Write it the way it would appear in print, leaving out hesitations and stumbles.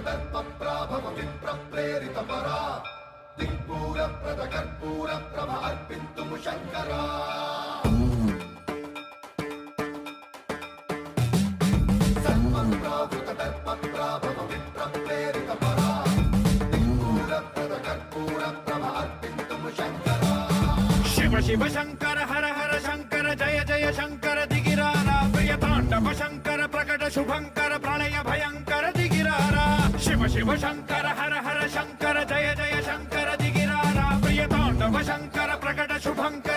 दर्पप्राभव विप्रप्रेरितपरा दिक्पूरप्रद कर्पूरप्रभ अर्पिन्तुं शङ्करा सर्वप्रावृत दर्पप्राभव विप्रप्रेरितपरा दिक्पूरप्रद कर्पूरप्रभ अर्पिन्तुं शङ्करा शिव शिव शंकर हर हर शंकर जय जय शंकर दिगिरारा प्रिय तांडव शंकर प्रकट शुभंकर प्रलय भयंकर दिगिरारा शिव शिव शंकर हर हर शंकर जय जय शंकर दिगिरारा प्रिय तांडव शंकर प्रकट शुभंकर